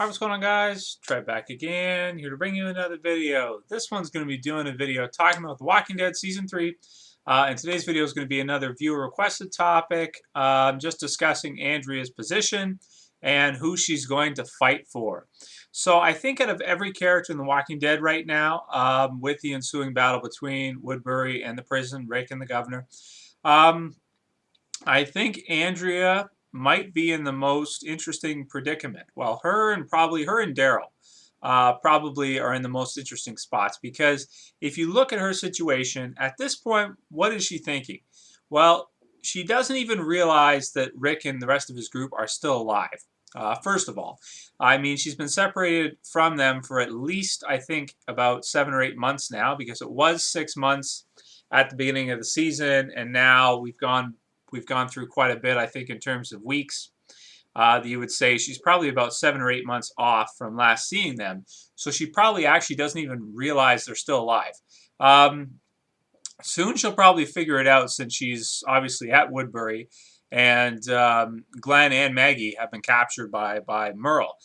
Alright, what's going on, guys? Trey back again, here to bring you another video. This one's going to be doing a video talking about The Walking Dead Season 3. And today's video is going to be another viewer-requested topic, just discussing Andrea's position and who she's going to fight for. So I think out of every character in The Walking Dead right now, with the ensuing battle between Woodbury and the prison, Rick and the governor, um, I think Andrea might be in the most interesting predicament. Well, her and Daryl probably are in the most interesting spots, because if you look at her situation at this point, what is she thinking? Well, she doesn't even realize that Rick and the rest of his group are still alive. First of all, I mean, she's been separated from them for at least, I think, about 7 or 8 months now, because it was 6 months at the beginning of the season, and now we've gone through quite a bit, I think, in terms of weeks. You would say she's probably about 7 or 8 months off from last seeing them. So she probably actually doesn't even realize they're still alive. Soon she'll probably figure it out, since she's obviously at Woodbury, and Glenn and Maggie have been captured by Merle.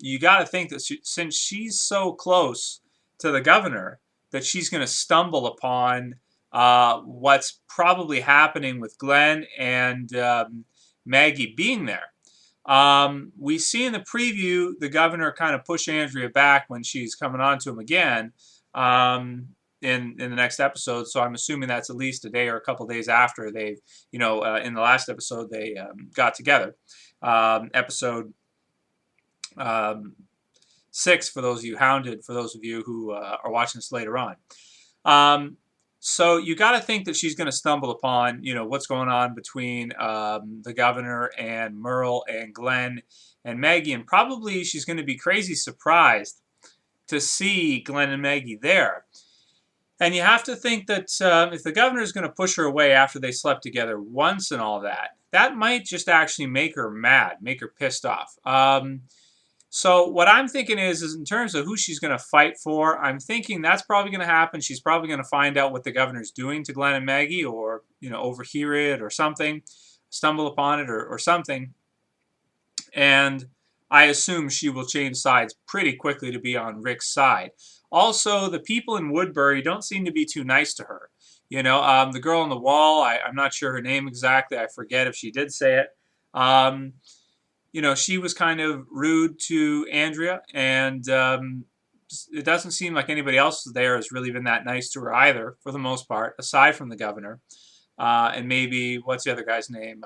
You got to think that since she's so close to the governor, that she's going to stumble upon what's probably happening with Glenn and Maggie being there. We see in the preview the governor kind of push Andrea back when she's coming on to him again in the next episode. So I'm assuming that's at least a day or a couple days after they've, in the last episode they got together. Episode 6, for those of you hounded, for those of you who are watching this later on. So you got to think that she's going to stumble upon, what's going on between the governor and Merle and Glenn and Maggie, and probably she's going to be crazy surprised to see Glenn and Maggie there. And you have to think that if the governor is going to push her away after they slept together once and all that, that might just actually make her mad, make her pissed off. So what I'm thinking is in terms of who she's going to fight for, I'm thinking that's probably going to happen. She's probably going to find out what the governor's doing to Glenn and Maggie, or, overhear it or something, stumble upon it or something. And I assume she will change sides pretty quickly to be on Rick's side. Also, the people in Woodbury don't seem to be too nice to her. The girl on the wall, I'm not sure her name exactly. I forget if she did say it. She was kind of rude to Andrea, and it doesn't seem like anybody else there has really been that nice to her either, for the most part, aside from the governor. And maybe, what's the other guy's name?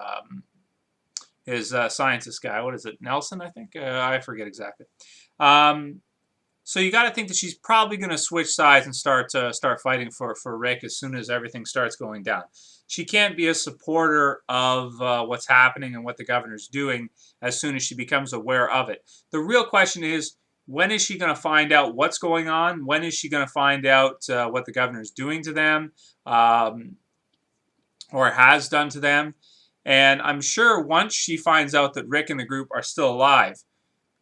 His scientist guy. What is it? Nelson, I think? I forget exactly. So you got to think that she's probably going to switch sides and start fighting for Rick as soon as everything starts going down. She can't be a supporter of what's happening and what the governor's doing as soon as she becomes aware of it. The real question is, when is she going to find out what's going on? When is she going to find out what the governor's doing to them, or has done to them? And I'm sure once she finds out that Rick and the group are still alive,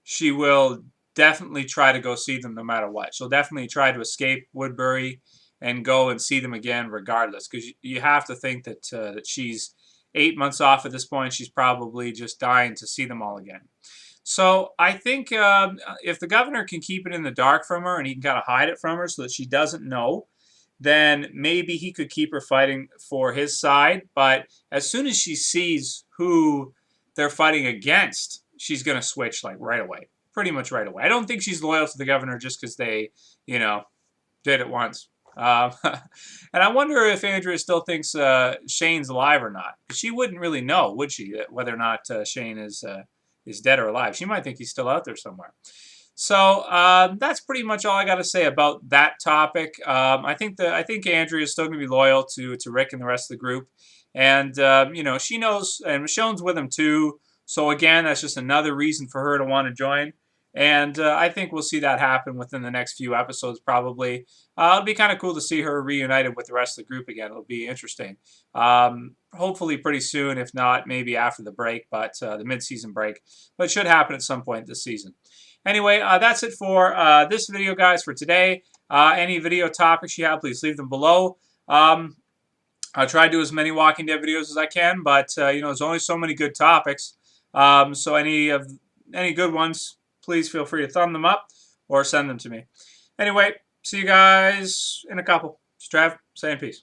she will definitely try to go see them no matter what. She'll definitely try to escape Woodbury and go and see them again regardless, because you have to think that that she's 8 months off at this point. She's probably just dying to see them all again. So I think if the governor can keep it in the dark from her, and he can kind of hide it from her so that she doesn't know, then maybe he could keep her fighting for his side. But as soon as she sees who they're fighting against, she's going to switch like right away. Pretty much right away. I don't think she's loyal to the governor just because they, did it once. And I wonder if Andrea still thinks Shane's alive or not. She wouldn't really know, would she, whether or not Shane is dead or alive. She might think he's still out there somewhere. So that's pretty much all I got to say about that topic. I think Andrea is still going to be loyal to Rick and the rest of the group, and she knows, and Michonne's with him too. So again, that's just another reason for her to want to join. And I think we'll see that happen within the next few episodes, probably. It'll be kind of cool to see her reunited with the rest of the group again. It'll be interesting. Hopefully pretty soon, if not, maybe after the break, but the mid-season break. But it should happen at some point this season. Anyway, that's it for this video, guys, for today. Any video topics you have, please leave them below. I'll try to do as many Walking Dead videos as I can, but there's only so many good topics. So any good ones, please feel free to thumb them up or send them to me. Anyway, see you guys in a couple. It's Trav, saying peace.